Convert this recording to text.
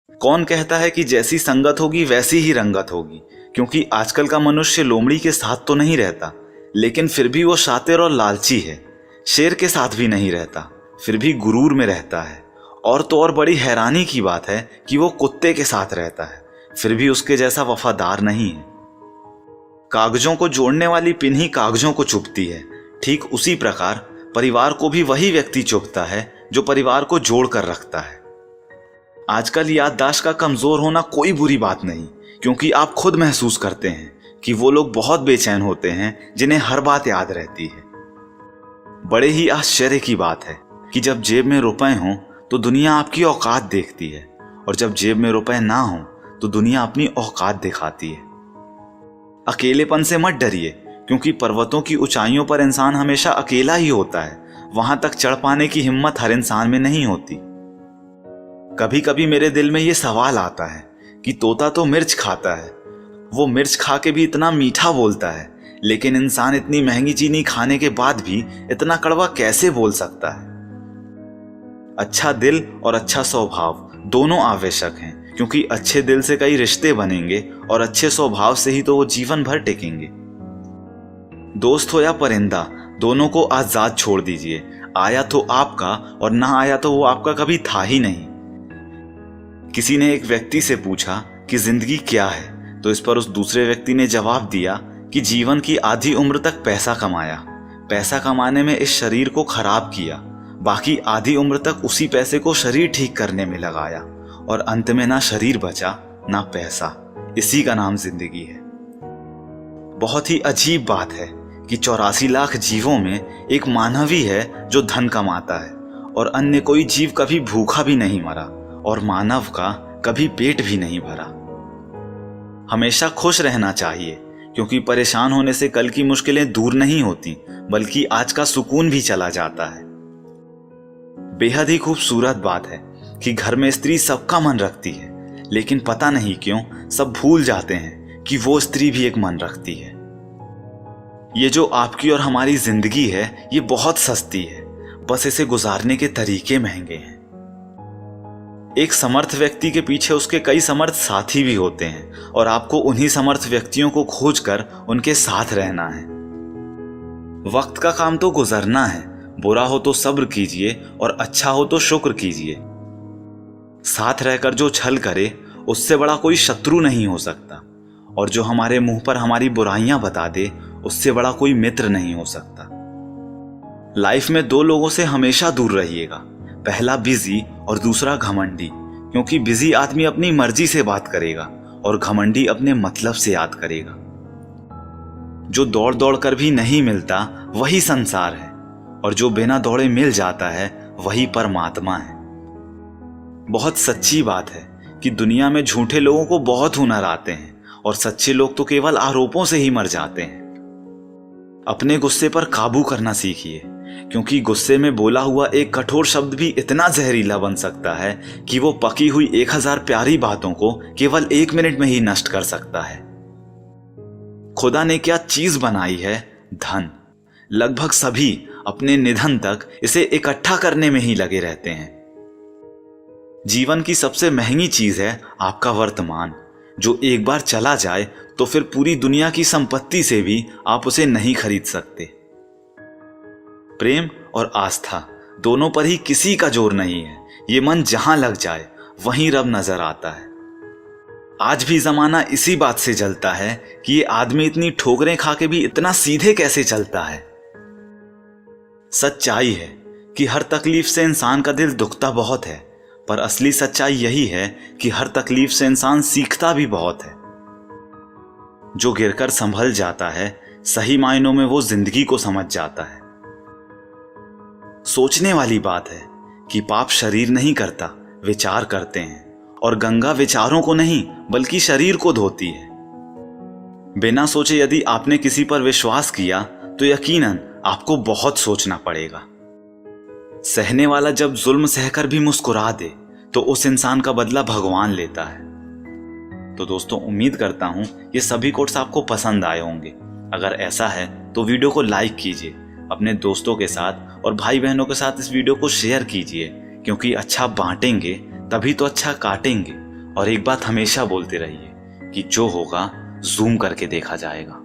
कौन कहता है कि जैसी संगत होगी वैसी ही रंगत होगी, क्योंकि आजकल का मनुष्य लोमड़ी के साथ तो नहीं रहता, लेकिन फिर भी वो शातिर और लालची है। शेर के साथ भी नहीं रहता, फिर भी गुरूर में रहता है। और तो और बड़ी हैरानी की बात है कि वो कुत्ते के साथ रहता है, फिर भी उसके जैसा वफादार नहीं है। कागजों को जोड़ने वाली पिन ही कागजों को चुभती है, ठीक उसी प्रकार परिवार को भी वही व्यक्ति चुभता है जो परिवार को जोड़ कर रखता है। आजकल याददाश्त का कमजोर होना कोई बुरी बात नहीं, क्योंकि आप खुद महसूस करते हैं कि वो लोग बहुत बेचैन होते हैं जिन्हें हर बात याद रहती है। बड़े ही आश्चर्य की बात है कि जब जेब में रुपए हों तो दुनिया आपकी औकात देखती है, और जब जेब में रुपए ना हों तो दुनिया अपनी औकात दिखाती है। अकेलेपन से मत डरिए, क्योंकि पर्वतों की ऊंचाइयों पर इंसान हमेशा अकेला ही होता है। वहां तक चढ़ पाने की हिम्मत हर इंसान में नहीं होती। कभी कभी मेरे दिल में ये सवाल आता है कि तोता तो मिर्च खाता है, वो मिर्च खा के भी इतना मीठा बोलता है, लेकिन इंसान इतनी महंगी चीनी खाने के बाद भी इतना कड़वा कैसे बोल सकता है। अच्छा दिल और अच्छा स्वभाव दोनों आवश्यक हैं, क्योंकि अच्छे दिल से कई रिश्ते बनेंगे और अच्छे स्वभाव से ही तो वो जीवन भर टिकेंगे। दोस्त हो या परिंदा, दोनों को आजाद छोड़ दीजिए। आया तो आपका और ना आया तो वो आपका कभी था ही नहीं। किसी ने एक व्यक्ति से पूछा कि जिंदगी क्या है, तो इस पर उस दूसरे व्यक्ति ने जवाब दिया कि जीवन की आधी उम्र तक पैसा कमाया, पैसा कमाने में इस शरीर को खराब किया, बाकी आधी उम्र तक उसी पैसे को शरीर ठीक करने में लगाया, और अंत में ना शरीर बचा ना पैसा। इसी का नाम जिंदगी है। बहुत ही अजीब बात है कि 84 लाख जीवों में एक मानव ही है जो धन कमाता है, और अन्य कोई जीव कभी भूखा भी नहीं मरा, और मानव का कभी पेट भी नहीं भरा। हमेशा खुश रहना चाहिए, क्योंकि परेशान होने से कल की मुश्किलें दूर नहीं होती, बल्कि आज का सुकून भी चला जाता है। बेहद ही खूबसूरत बात है कि घर में स्त्री सबका मन रखती है, लेकिन पता नहीं क्यों सब भूल जाते हैं कि वो स्त्री भी एक मन रखती है। ये जो आपकी और हमारी जिंदगी है, ये बहुत सस्ती है, बस इसे गुजारने के तरीके महंगे हैं। एक समर्थ व्यक्ति के पीछे उसके कई समर्थ साथी भी होते हैं, और आपको उन्हीं समर्थ व्यक्तियों को खोजकर उनके साथ रहना है। वक्त का काम तो गुजरना है, बुरा हो तो सब्र कीजिए और अच्छा हो तो शुक्र कीजिए। साथ रहकर जो छल करे उससे बड़ा कोई शत्रु नहीं हो सकता, और जो हमारे मुंह पर हमारी बुराइयां बता दे उससे बड़ा कोई मित्र नहीं हो सकता। लाइफ में दो लोगों से हमेशा दूर रहिएगा, पहला बिजी और दूसरा घमंडी, क्योंकि बिजी आदमी अपनी मर्जी से बात करेगा और घमंडी अपने मतलब से याद करेगा। जो दौड़ दौड़ कर भी नहीं मिलता वही संसार है, और जो बिना दौड़े मिल जाता है वही परमात्मा है। बहुत सच्ची बात है कि दुनिया में झूठे लोगों को बहुत हुनर आते हैं, और सच्चे लोग तो केवल आरोपों से ही मर जाते हैं। अपने गुस्से पर काबू करना सीखिए, क्योंकि गुस्से में बोला हुआ एक कठोर शब्द भी इतना जहरीला बन सकता है कि वो पकी हुई 1000 प्यारी बातों को केवल 1 मिनट में ही नष्ट कर सकता है। खुदा ने क्या चीज बनाई है? धन। लगभग सभी अपने निधन तक इसे इकट्ठा करने में ही लगे रहते हैं। जीवन की सबसे महंगी चीज है आपका वर्तमान, जो एक बार चला जाए तो फिर पूरी दुनिया की संपत्ति से भी आप उसे नहीं खरीद सकते। प्रेम और आस्था दोनों पर ही किसी का जोर नहीं है। ये मन जहां लग जाए वहीं रब नजर आता है। आज भी जमाना इसी बात से जलता है कि ये आदमी इतनी ठोकरें खा के भी इतना सीधे कैसे चलता है। सच्चाई है कि हर तकलीफ से इंसान का दिल दुखता बहुत है, पर असली सच्चाई यही है कि हर तकलीफ से इंसान सीखता भी बहुत है। जो गिरकर संभल जाता है, सही मायनों में वो जिंदगी को समझ जाता है। सोचने वाली बात है कि पाप शरीर नहीं करता, विचार करते हैं, और गंगा विचारों को नहीं बल्कि शरीर को धोती है। बिना सोचे यदि आपने किसी पर विश्वास किया तो यकीनन आपको बहुत सोचना पड़ेगा। सहने वाला जब जुल्म सहकर भी मुस्कुरा दे तो उस इंसान का बदला भगवान लेता है। तो दोस्तों, उम्मीद करता हूं ये सभी कोट्स आपको पसंद आए होंगे। अगर ऐसा है तो वीडियो को लाइक कीजिए, अपने दोस्तों के साथ और भाई बहनों के साथ इस वीडियो को शेयर कीजिए, क्योंकि अच्छा बांटेंगे तभी तो अच्छा काटेंगे, और एक बात हमेशा बोलते रहिए कि जो होगा जूम करके देखा जाएगा।